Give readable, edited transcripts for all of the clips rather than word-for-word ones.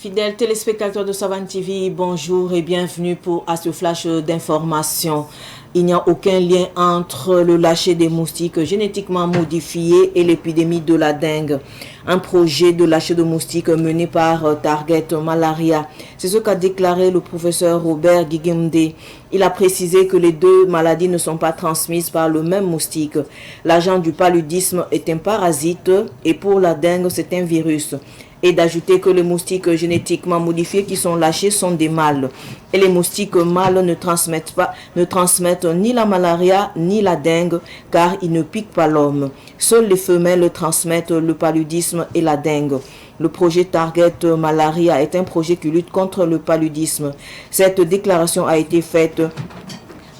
Fidèles téléspectateurs de Savane TV, bonjour et bienvenue à ce flash d'information. Il n'y a aucun lien entre le lâcher des moustiques génétiquement modifiés et l'épidémie de la dengue. Un projet de lâcher de moustiques mené par Target Malaria. C'est ce qu'a déclaré le professeur Robert Gigimde. Il a précisé que les deux maladies ne sont pas transmises par le même moustique. L'agent du paludisme est un parasite et pour la dengue, c'est un virus. Et d'ajouter que les moustiques génétiquement modifiés qui sont lâchés sont des mâles. Et les moustiques mâles ne transmettent ni la malaria ni la dengue car ils ne piquent pas l'homme. Seules les femelles transmettent le paludisme et la dengue. Le projet Target Malaria est un projet qui lutte contre le paludisme. Cette déclaration a été faite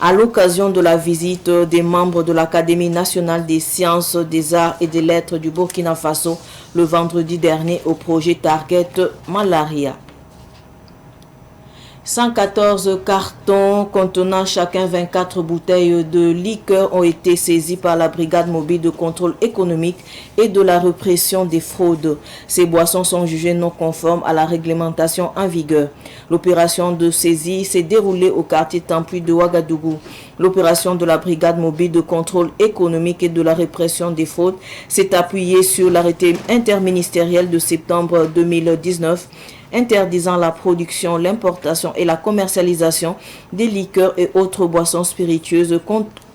à l'occasion de la visite des membres de l'Académie nationale des sciences, des arts et des lettres du Burkina Faso le vendredi dernier au projet Target Malaria. 114 cartons contenant chacun 24 bouteilles de liqueur ont été saisis par la brigade mobile de contrôle économique et de la répression des fraudes. Ces boissons sont jugées non conformes à la réglementation en vigueur. L'opération de saisie s'est déroulée au quartier Tempuy de Ouagadougou. L'opération de la brigade mobile de contrôle économique et de la répression des fraudes s'est appuyée sur l'arrêté interministériel de septembre 2019 interdisant la production, l'importation et la commercialisation des liqueurs et autres boissons spiritueuses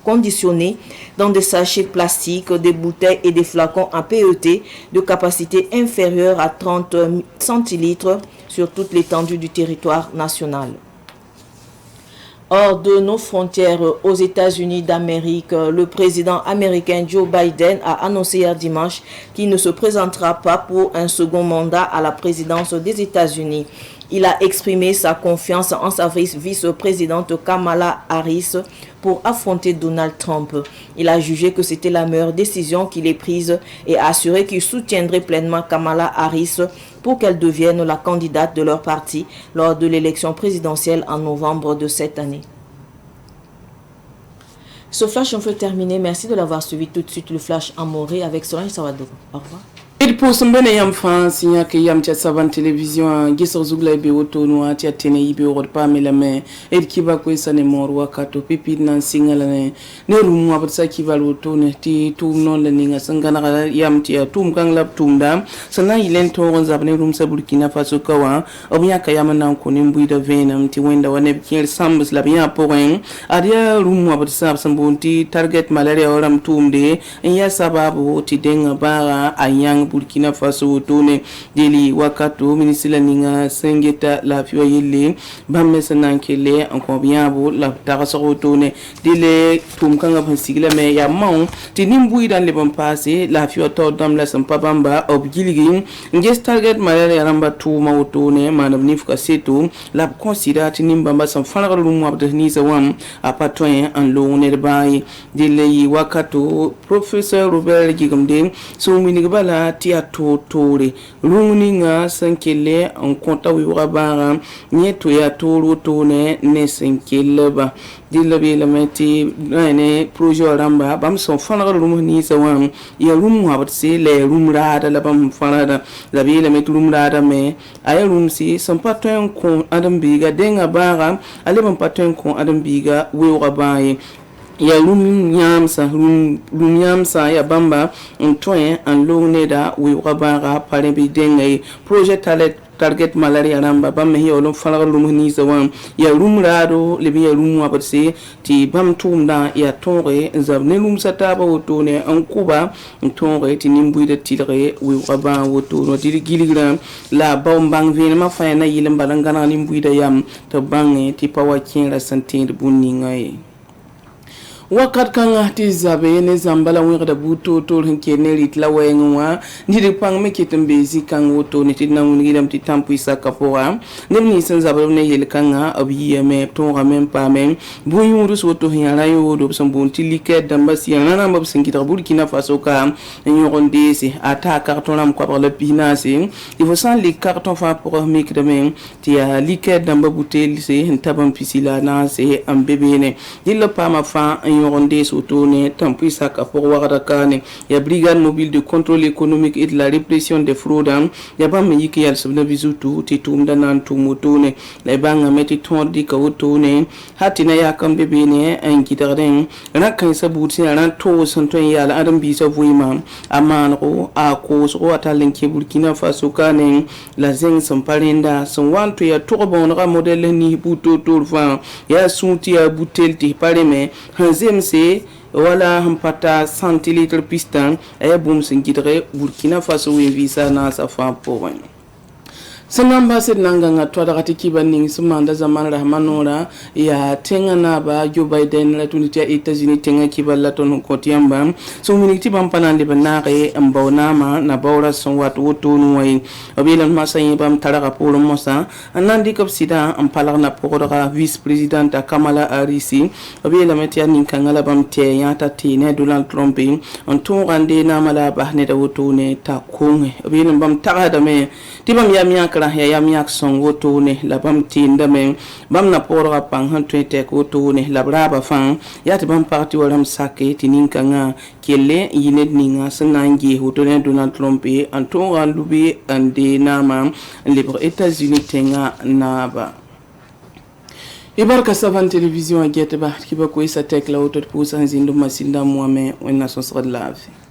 conditionnées dans des sachets plastiques, des bouteilles et des flacons en PET de capacité inférieure à 30 centilitres sur toute l'étendue du territoire national. Hors de nos frontières, aux États-Unis d'Amérique, le président américain Joe Biden a annoncé hier dimanche qu'il ne se présentera pas pour un second mandat à la présidence des États-Unis. Il a exprimé sa confiance en sa vice-présidente Kamala Harris pour affronter Donald Trump. Il a jugé que c'était la meilleure décision qu'il ait prise et a assuré qu'il soutiendrait pleinement Kamala Harris pour qu'elle devienne la candidate de leur parti lors de l'élection présidentielle en novembre de cette année. Ce flash, on peut terminer. Merci de l'avoir suivi. Tout de suite, le flash en Morée avec Solange Sawadogo. Au revoir. Il pose un bon yam France, il y a que yam tia savant télévision, Gisor Zougla be autonoa, tia tene ibe au pas mais la main, et qui va quoi ça ne mort ou kato, pipi nan singale, ne rumu abat sa qui va l'automne, ti tout non le ninga, sangana yam tia, tum kang lap tumda, sana il est en zabne rum sa Burkina Faso kawa, obia kayamana en konim bui de venam, ti wenda wane kiel sambus la bien pour un, aria rumu abat sa sambunti, target malaria oram tumde, et ya sababu ti denga bara, ayang Burkina Faso tone deli wakato ministre ninga sengeta la fiwa yelle bamme sanankele encore bien bo la taraso tone dele tum kanga pansigla me ya maw tinimbu dans le bon passé la fiwa to dam la sampa bamba obgiligi nges target malaria ramba tu ma tone manam nifka seto la considère tinimbamba sam fanara lu mo abde ni sawam apatoyen en lo ne bay dele wakato professeur Robert Gigimde so minigabala tia tore runninga sankele en compta wiwa bara nieto ya toro tone ne sankele ba dilabe la meti ne projet ramba bam son fanara rum ni sawam ya rum habat se le rum rada la bam fanara la be la met rum rada me ay rum si son patin kon adam biga denga bara ale bam patin kon adam biga wiwa baye ya lumyamsa ya bamba ntoyen en loneda wi wabara pare bi dengai projet target malaria ramba bam he olon falaga lumni zawan ya lumrado le bi ya lumu abatse ti bam tumda ya tore zabne lum sataba wotone en kuba tore ti nimbu de tilre wi waba wotono ti giligra la bambang vene ma fa na yilim balangana nimbu de yam to bangi ti pawakin la santé de buningai wakat kanga ti zabe ne zambala wira da buto to hinke ne ritla wenwa ni de pang me kitem bezi kang woto ne ti nangu ngilam ti tampu isa kapora ne ni san zabala ne yel kanga abiye me to ramem pa men bu yuru soto hiala yo do sambon ti liket damba si nana mab singita Burkina Faso ka nyoron desi ata carton am kwa le pinase il faut sans les cartons fa pour mik de men ti liket damba bouteille se tabam pisila na se am bebene dilla pa ma fa yonde sotone tampi saka pour warakane ya brigade mobile de contrôle économique et de la répression des fraudes ya ba me yiki yal sabna bizutu titum danan tumutune la banga meti tondi ka wotone hatina ya kambe bene en kitarden na kan sabuti na to santon ya la adam bi sa vuima amanro a ko so atalen ke Burkina Faso kanen la zeng samparinda son wanto ya torbon ra modèle ni buto torfa ya sunti ya butelti pareme hanzemse wala hampata centilitre pistan ay boum singidre Burkina Faso wi visa na sa fa pour Sanamba said nanga twada katiki baning sumanda zaman rahmanora ya tenga na ba Joe Biden la tuniti ya Etats-Unis tenga kiba la tonu kotiamba so miniti bampana de banare ambonama na baura son wat wotonu wai obila masayi bam taraka polo mosa anandi kapsida ampala na pokora vice president Kamala Harris obila metia ninkangala bam te yata tine Donald Trump on rande na mala bahne da wotone ta konge obila bam tarada me tibam yamya ya yam yak son woto ne labam tinda men bam na porga pang han twete woto ne labraba fan ya te bam parti walam sake tinin kanga kelle yinet ninga sanangi woto ne Donald Trump e anton randubi ande nama libre États-Unis tenga naba Ibarka Savane Télévision a gete ba kiba ko isa tek la woto pour sanzindo masinda muame wena sosra de lave